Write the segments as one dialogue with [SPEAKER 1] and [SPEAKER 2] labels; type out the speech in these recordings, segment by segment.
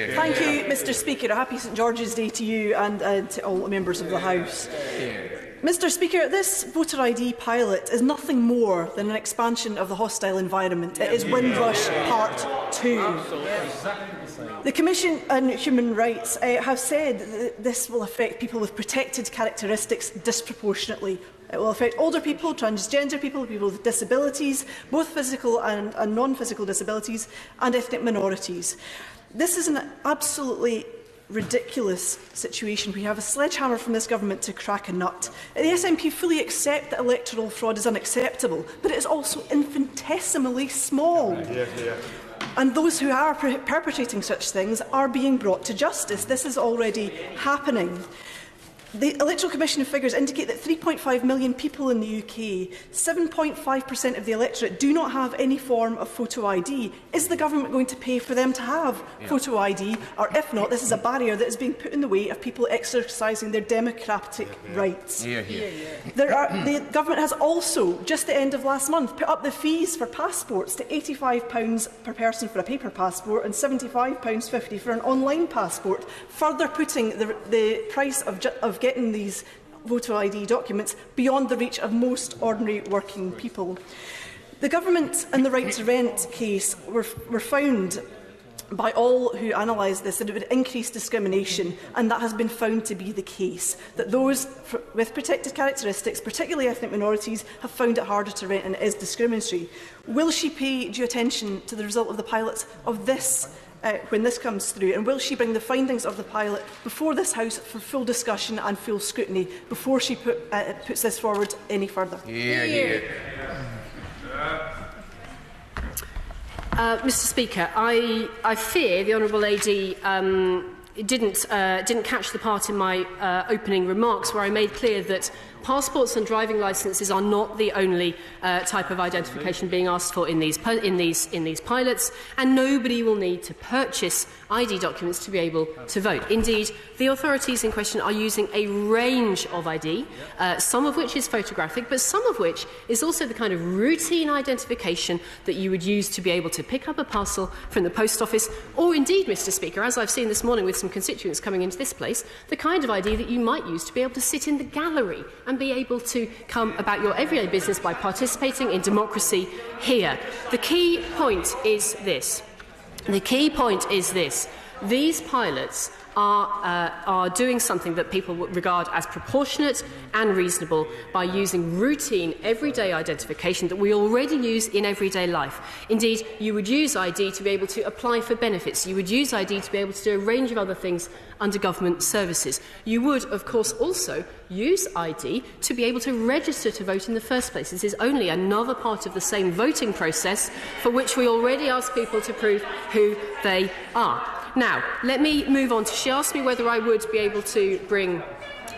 [SPEAKER 1] Thank you, Mr Speaker. A happy St George's Day to you and to all members of the House. Mr Speaker, this voter ID pilot is nothing more than an expansion of the hostile environment. It is Windrush Part 2. The Commission on Human Rights have said that this will affect people with protected characteristics disproportionately. It will affect older people, transgender people, people with disabilities, both physical and non-physical disabilities, and ethnic minorities. This is an absolutely ridiculous situation. We have a sledgehammer from this government to crack a nut. The SNP fully accept that electoral fraud is unacceptable, but it is also infinitesimally small. And those who are perpetrating such things are being brought to justice. This is already happening. The Electoral Commission figures indicate that 3.5 million people in the UK, 7.5% of the electorate, do not have any form of photo ID. Is the government going to pay for them to have photo ID? Or if not, this is a barrier that is being put in the way of people exercising their democratic rights. The government has also, just the end of last month, put up the fees for passports to £85 per person for a paper passport and £75.50 for an online passport, further putting the price of getting these voter ID documents beyond the reach of most ordinary working people. The government and the right to rent case were found by all who analysed this that it would increase discrimination, and that has been found to be the case, that those with protected characteristics, particularly ethnic minorities, have found it harder to rent and it is discriminatory. Will she pay due attention to the result of the pilot of this when this comes through, and will she bring the findings of the pilot before this House for full discussion and full scrutiny before she puts this forward any further?
[SPEAKER 2] Mr Speaker, I fear the Honourable Lady didn't catch the part in my opening remarks where I made clear that passports and driving licences are not the only type of identification being asked for in these pilots, and nobody will need to purchase ID documents to be able to vote. Indeed, the authorities in question are using a range of ID, some of which is photographic, but some of which is also the kind of routine identification that you would use to be able to pick up a parcel from the post office, or indeed, Mr Speaker, as I've seen this morning with some constituents coming into this place, the kind of ID that you might use to be able to sit in the gallery and be able to come about your everyday business by participating in democracy here. The key point is this. These pilots are doing something that people would regard as proportionate and reasonable by using routine, everyday identification that we already use in everyday life. Indeed, you would use ID to be able to apply for benefits. You would use ID to be able to do a range of other things under government services. You would, of course, also use ID to be able to register to vote in the first place. This is only another part of the same voting process for which we already ask people to prove who they are. Now, let me move on to. She asked me whether I would be able to bring.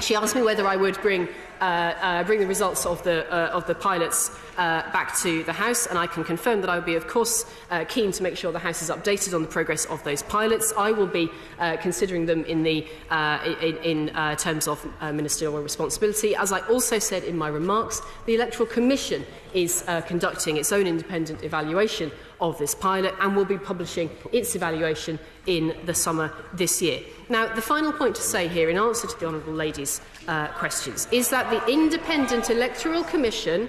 [SPEAKER 2] She asked me whether I would bring the results of the pilots back to the House, and I can confirm that I will be, of course, keen to make sure the House is updated on the progress of those pilots. I will be considering them in terms of ministerial responsibility. As I also said in my remarks, the Electoral Commission is conducting its own independent evaluation of this pilot and will be publishing its evaluation in the summer this year. Now, the final point to say here, in answer to the Honourable Lady's questions, is that the Independent Electoral Commission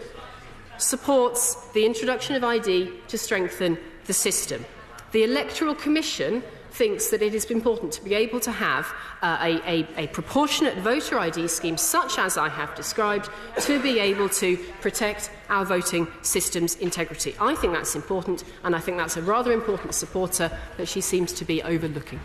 [SPEAKER 2] supports the introduction of ID to strengthen the system. The Electoral Commission thinks that it is important to be able to have a proportionate voter ID scheme such as I have described to be able to protect our voting system's integrity. I think that's important, and I think that's a rather important supporter that she seems to be overlooking.